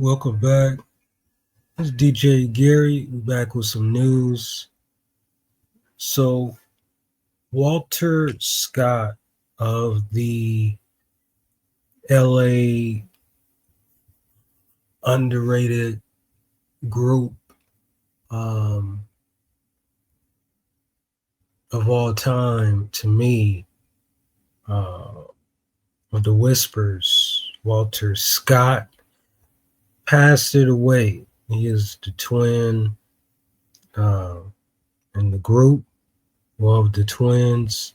Welcome back. This is DJ Gary. We're back with some news. So, Walter Scott of the LA underrated group of all time to me, of the Whispers, Walter Scott passed it away. He is the twin in the group, one of the twins.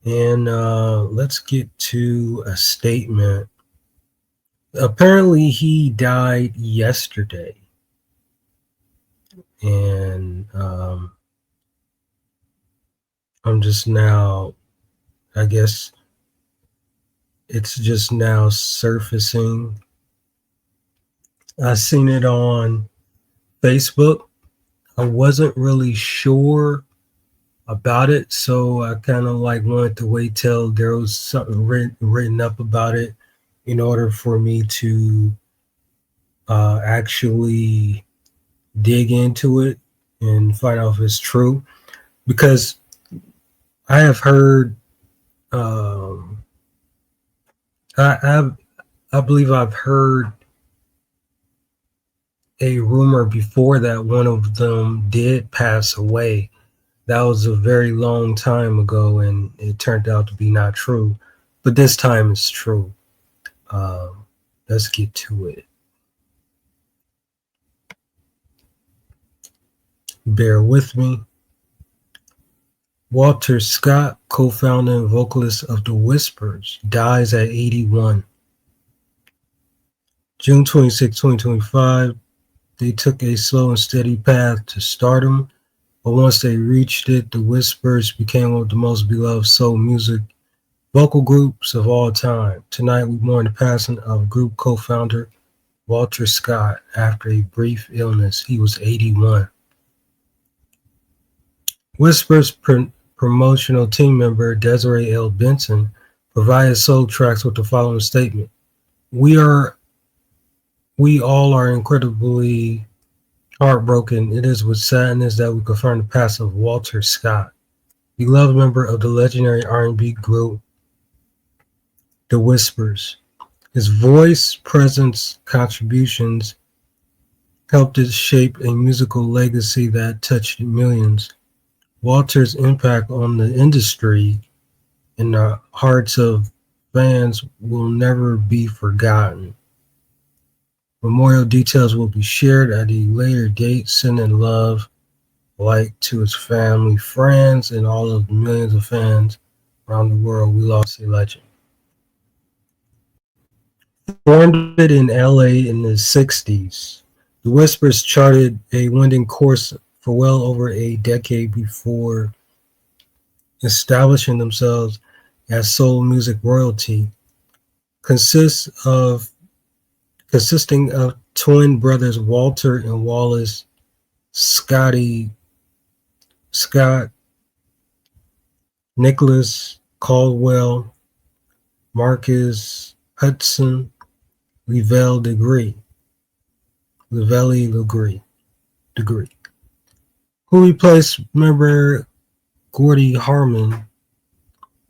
And let's get to a statement. Apparently, he died yesterday. And I'm just now, I guess it's just now surfacing. I seen it on Facebook. I wasn't really sure about it, so I kind of wanted to wait till there was something written up about it in order for me to actually dig into it and find out if it's true, because I have heard I believe I've heard a rumor before that one of them did pass away. That was a very long time ago, and it turned out to be not true. But this time it's true. Let's get to it. Bear with me. Walter Scott, co-founder and vocalist of The Whispers, dies at 81. June 26, 2025, they took a slow and steady path to stardom, but once they reached it, The Whispers became one of the most beloved soul music vocal groups of all time. Tonight, we mourn the passing of group co-founder Walter Scott after a brief illness. He was 81. Whispers promotional team member Desiree L. Benson provided soul tracks with the following statement: We all are incredibly heartbroken. It is with sadness that we confirm the passing of Walter Scott, beloved member of the legendary R&B group The Whispers. His voice, presence, contributions helped it shape a musical legacy that touched millions. Walter's impact on the industry and the hearts of fans will never be forgotten. Memorial details will be shared at a later date. Sending love, light to his family, friends, and all of the millions of fans around the world. We lost a legend. Formed in LA in the 60s, the Whispers charted a winning course for well over a decade before establishing themselves as soul music royalty. Consisting of twin brothers Walter and Wallace Scott, Nicholas Caldwell, Marcus Hudson, Lavelle Degree, who replaced member Gordy Harmon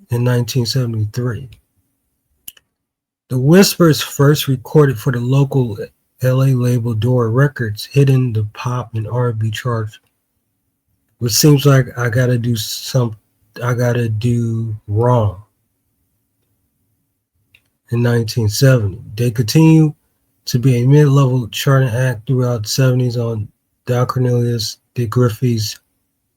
in 1973. The Whispers first recorded for the local LA label Dora Records, hitting the pop and R&B charts, which seems like I gotta do wrong. In 1970, they continued to be a mid-level charting act throughout the 70s on Don Cornelius de Griffey's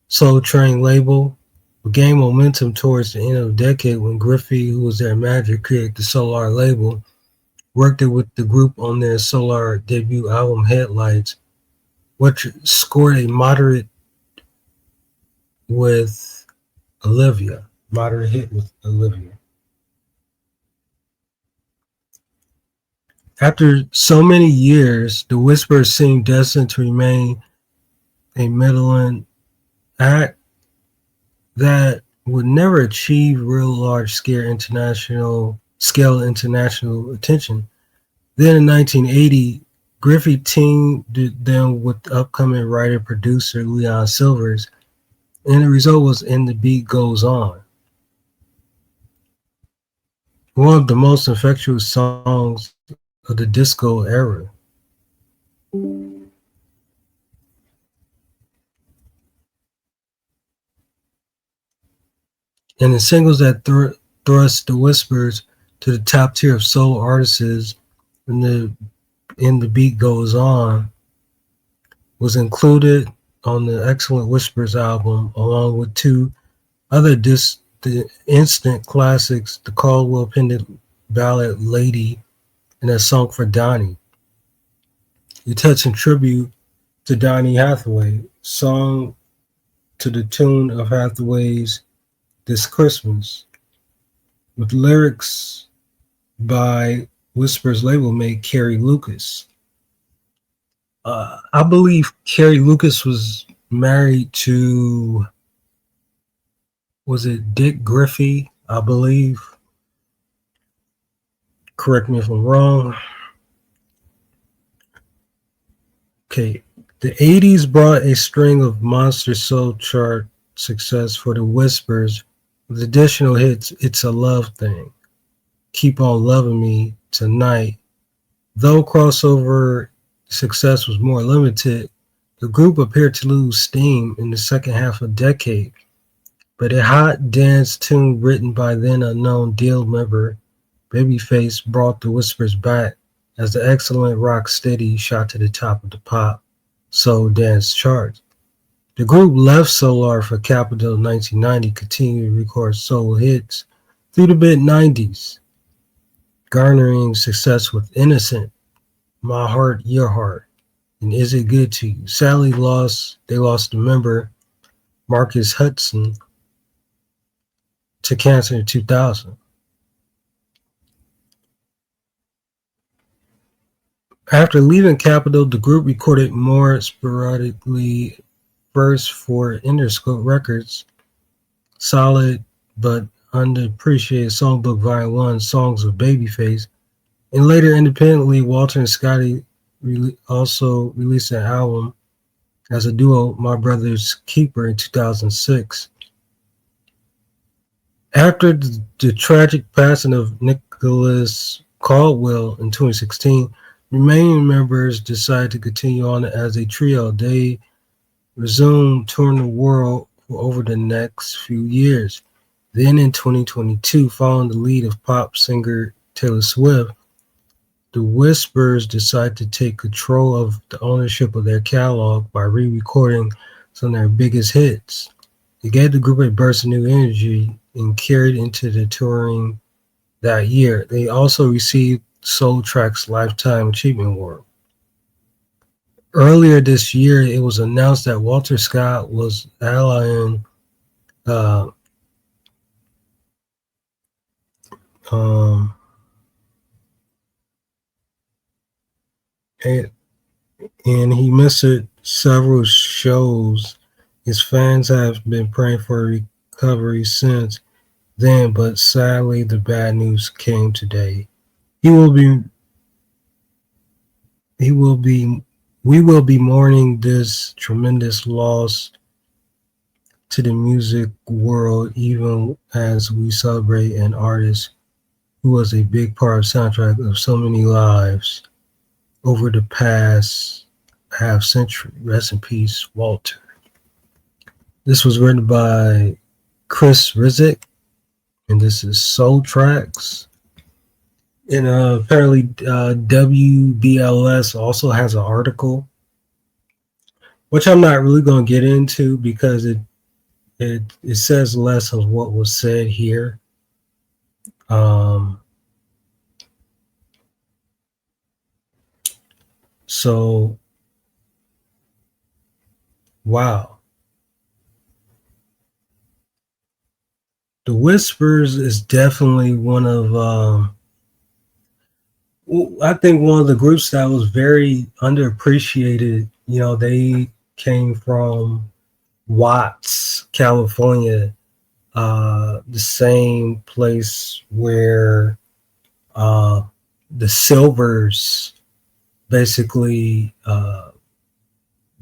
Soul Train label, but gained momentum towards the end of the decade when Griffey, who was their manager, created the Solar label, worked with the group on their Solar debut album Headlights, which scored a moderate hit with Olivia. After so many years, the Whispers seemed destined to remain a middling act that would never achieve real large-scale international attention. Then in 1980, Griffey teamed them with upcoming writer-producer Leon Silvers, and the result was "And the Beat Goes On," one of the most infectious songs of the disco era. And the singles that thrust the Whispers to the top tier of soul artists in the Beat Goes On was included on the Excellent Whispers album, along with two other the instant classics, the Caldwell Pendant ballad "Lady" and a song for Donnie. A touching tribute to Donny Hathaway, sung to the tune of Hathaway's "This Christmas," with lyrics by Whispers label mate Carrie Lucas. I believe Carrie Lucas was married to, was it Dick Griffey? I believe. Correct me if I'm wrong. Okay. The 80s brought a string of monster soul chart success for the Whispers with additional hits "It's a Love Thing," "Keep on Loving Me Tonight." Though crossover success was more limited, the group appeared to lose steam in the second half of the decade, but a hot dance tune written by then unknown Deal member Babyface brought the Whispers back as the excellent Rocksteady shot to the top of the pop soul dance charts. The group left Solar for Capitol in 1990, continued to record soul hits through the mid-90s, garnering success with "Innocent," "My Heart, Your Heart," and "Is It Good to You." Sadly, they lost a member, Marcus Hudson, to cancer in 2000. After leaving Capitol, the group recorded more sporadically, first for Interscope Records' solid but underappreciated songbook Volume 1, Songs of Babyface, and later independently, Walter and Scotty also released an album as a duo, My Brother's Keeper, in 2006. After the tragic passing of Nicholas Caldwell in 2016, remaining members decided to continue on as a trio. They resumed touring the world for over the next few years. Then in 2022, following the lead of pop singer Taylor Swift, the Whispers decided to take control of the ownership of their catalog by re-recording some of their biggest hits. It gave the group a burst of new energy and carried into the touring that year. They also received Soul Track's Lifetime Achievement Award. Earlier this year, it was announced that Walter Scott was allying uh, um, and, and he missed several shows. His fans have been praying for recovery since then, but sadly, the bad news came today. He will be, he will be, we will be mourning this tremendous loss to the music world, even as we celebrate an artist who was a big part of the soundtrack of so many lives over the past half century. Rest in peace, Walter. This was written by Chris Rizek, and this is Soul Tracks. And apparently, WBLS also has an article, which I'm not really going to get into because it says less of what was said here. So, wow. The Whispers is definitely one of, I think one of the groups that was very underappreciated. You know, they came from Watts, California, the same place where the Silvers basically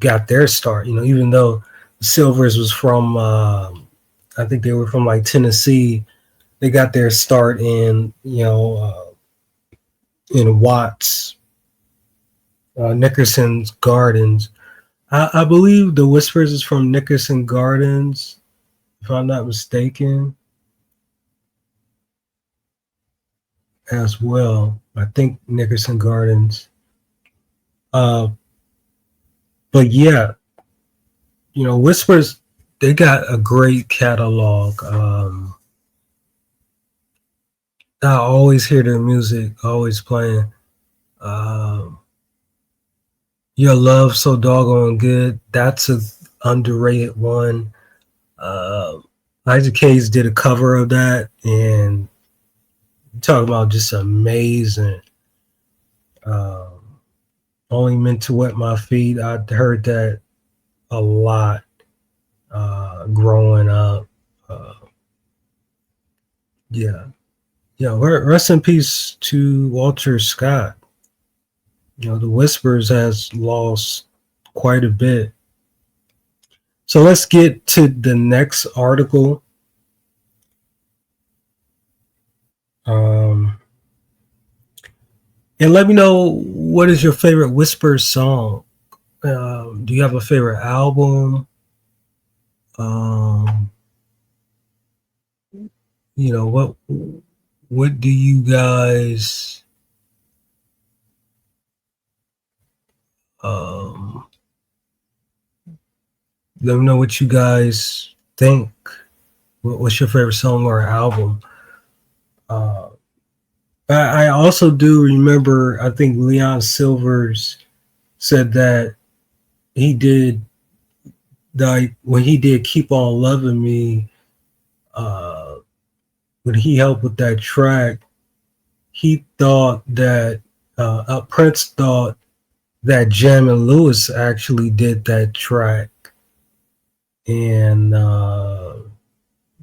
got their start. Even though Silvers was from, I think they were from like Tennessee. They got their start in Watts, Nickerson's Gardens. I believe the Whispers is from Nickerson Gardens, if I'm not mistaken, as well. I think Nickerson Gardens. Uh, but yeah, Whispers, they got a great catalog. I always hear their music, always playing. Um, Your Love So Doggone Good, that's a underrated one. Uh, Isaac Hayes did a cover of that, and talk about just amazing. Um, Only Meant to Wet My Feet. I heard that a lot growing up. Uh, yeah, yeah. Rest in peace to Walter Scott. The Whispers has lost quite a bit. So let's get to the next article. Um, and let me know, what is your favorite Whispers song? Do you have a favorite album? Um, what do you guys um let me know what you guys think. What's your favorite song or album? Uh, I also do remember, I think Leon Silvers said that he did, like, when he did Keep On Loving Me, uh, when he helped with that track, he thought that Prince thought that Jam and Lewis actually did that track. And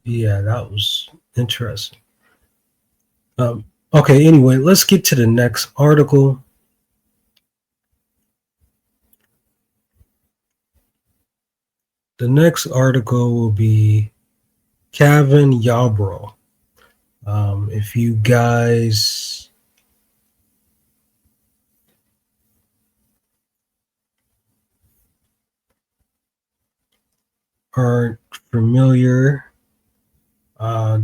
yeah, that was interesting. Um, okay, anyway, let's get to the next article. The next article will be Cavin Yarbrough. If you guys aren't familiar, uh,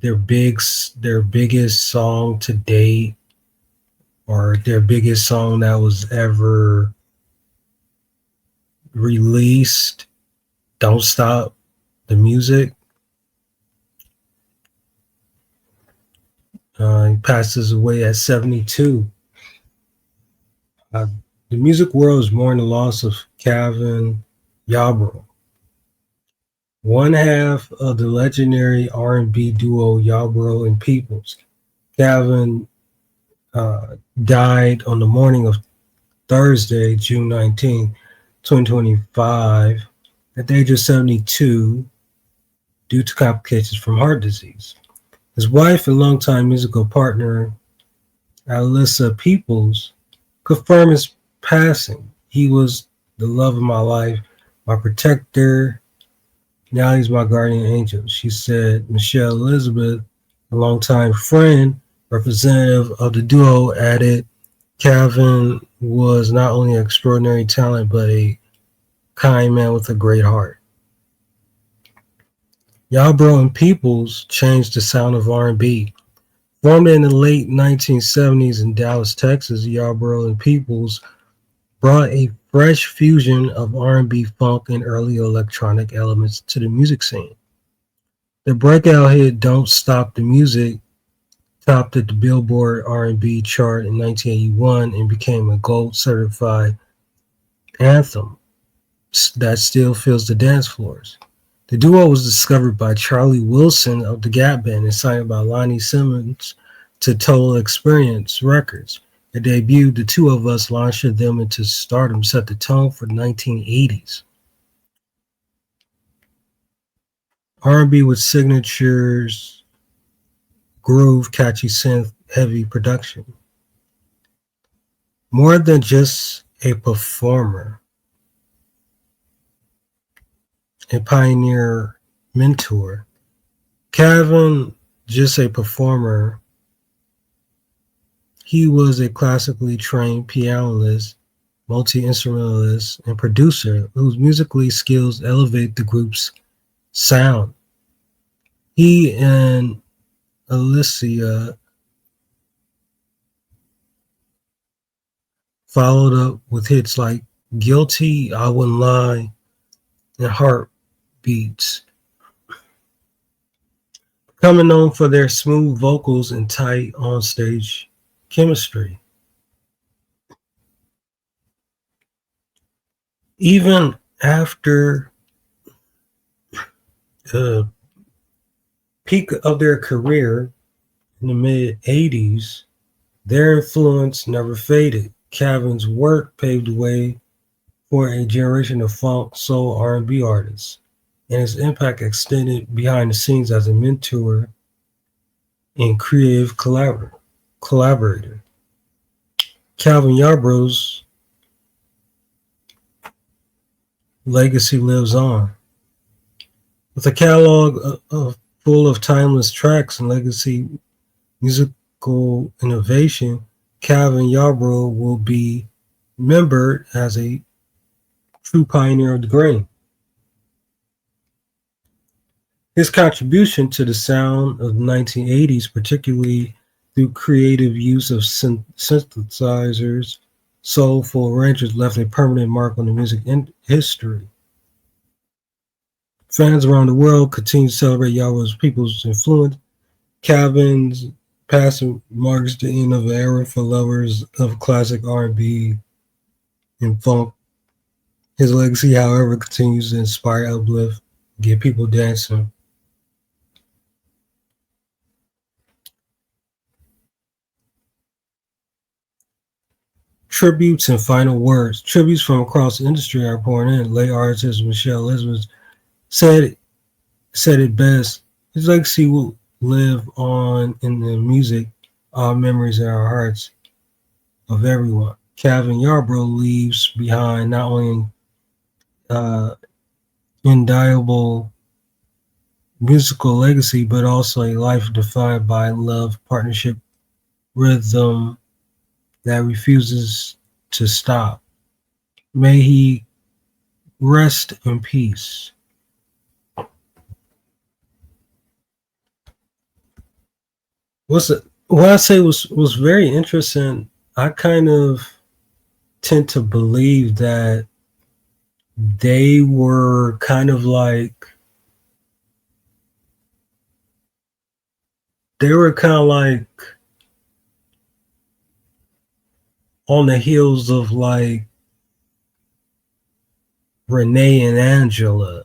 their biggest song to date, or their biggest song that was ever released, "Don't Stop the Music." He passes away at 72. Uh, the music world is mourning the loss of Cavin Yarbrough, one half of the legendary R&B duo Yarbrough and Peoples. Cavin died on the morning of Thursday, June 19, 2025, at the age of 72 due to complications from heart disease. His wife and longtime musical partner, Alyssa Peoples, confirmed his passing. "He was the love of my life, my protector. Now he's my guardian angel," she said. Michelle Elizabeth, a longtime friend, representative of the duo, added, "Cavin was not only an extraordinary talent, but a kind man with a great heart." Yarbrough and Peoples changed the sound of R&B. Formed in the late 1970s in Dallas, Texas, Yarbrough and Peoples brought a fresh fusion of R&B, funk, and early electronic elements to the music scene. The breakout hit "Don't Stop the Music" topped at the Billboard R&B chart in 1981 and became a gold-certified anthem that still fills the dance floors. The duo was discovered by Charlie Wilson of the Gap Band and signed by Lonnie Simmons to Total Experience Records. It debuted "The Two of Us," launched them into stardom, set the tone for the 1980s. R&B with signatures, groove, catchy synth, heavy production. More than just a performer, a pioneer mentor. Cavin, just a performer, he was a classically trained pianist, multi-instrumentalist, and producer whose musically skills elevate the group's sound. He and Alicia followed up with hits like Guilty, I Wouldn't Lie, and Heartbeats, becoming known for their smooth vocals and tight onstage chemistry. Even after the peak of their career in the mid 80s, their influence never faded. Cavin's work paved the way for a generation of funk, soul, R&B artists, and his impact extended behind the scenes as a mentor and creative collaborator. Cavin Yarbrough's legacy lives on. With a catalog full of timeless tracks and legacy musical innovation, Cavin Yarbrough will be remembered as a true pioneer of the grain. His contribution to the sound of the 1980s, particularly through creative use of synthesizers, soulful arrangements, left a permanent mark on the music history. Fans around the world continue to celebrate Yarbrough's people's influence. Cavin's passing marks the end of an era for lovers of classic R&B and funk. His legacy, however, continues to inspire, uplift, get people dancing. Tributes and final words. Tributes from across the industry are pouring in. Late artist Michelle Elizabeth said said it best. His legacy will live on in the music, our memories, and our hearts of everyone. Cavin Yarbrough leaves behind not only uh, indelible musical legacy, but also a life defined by love, partnership, rhythm that refuses to stop. May he rest in peace. What I say was very interesting. I kind of tend to believe that they were kind of like they were kind of like on the heels of like Renee and Angela,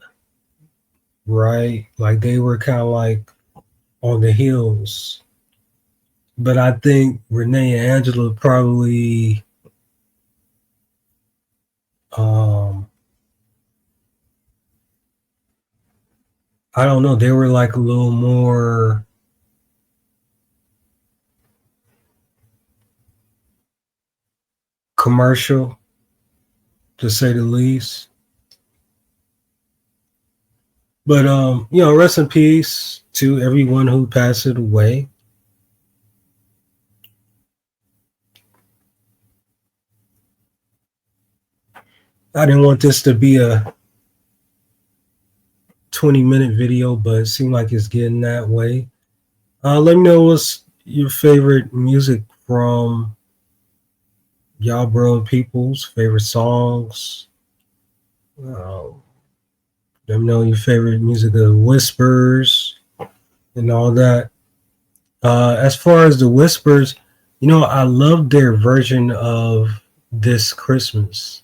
right? Like they were kind of like on the heels. But I think Renee and Angela probably um I don't know, they were like a little more commercial to say the least. But rest in peace to everyone who passed away. I didn't want this to be a 20-minute video, but it seemed like it's getting that way. Let me know what's your favorite music from y'all bro people's favorite songs. Uh, Let me know your favorite music of Whispers and all that. As far as the Whispers, I love their version of This Christmas.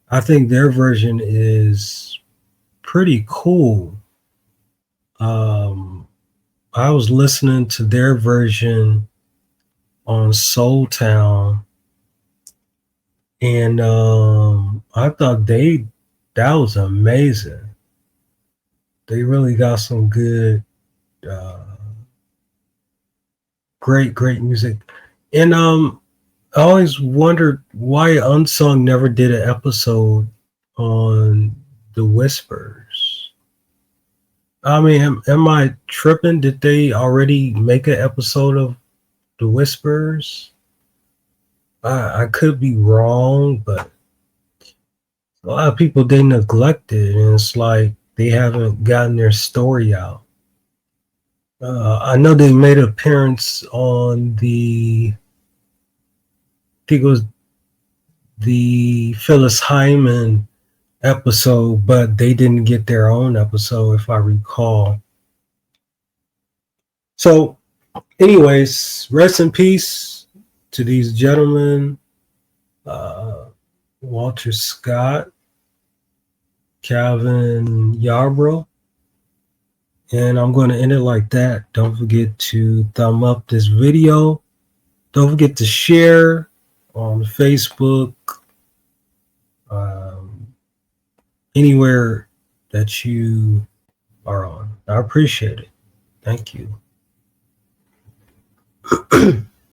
I think their version is pretty cool. Um, I was listening to their version on Soul Town, and I thought that was amazing. They really got some good, uh, great music, and I always wondered why Unsung never did an episode on the Whispers. I mean, am I tripping? Did they already make an episode of the Whispers? I could be wrong, but a lot of people they neglect it, and it's like they haven't gotten their story out. I know they made an appearance on I think it was the Phyllis Hyman episode, but they didn't get their own episode, if I recall. So, anyways, rest in peace to these gentlemen, Walter Scott, Cavin Yarbrough, and I'm going to end it like that. Don't forget to thumb up this video. Don't forget to share on Facebook, anywhere that you are on. I appreciate it. Thank you.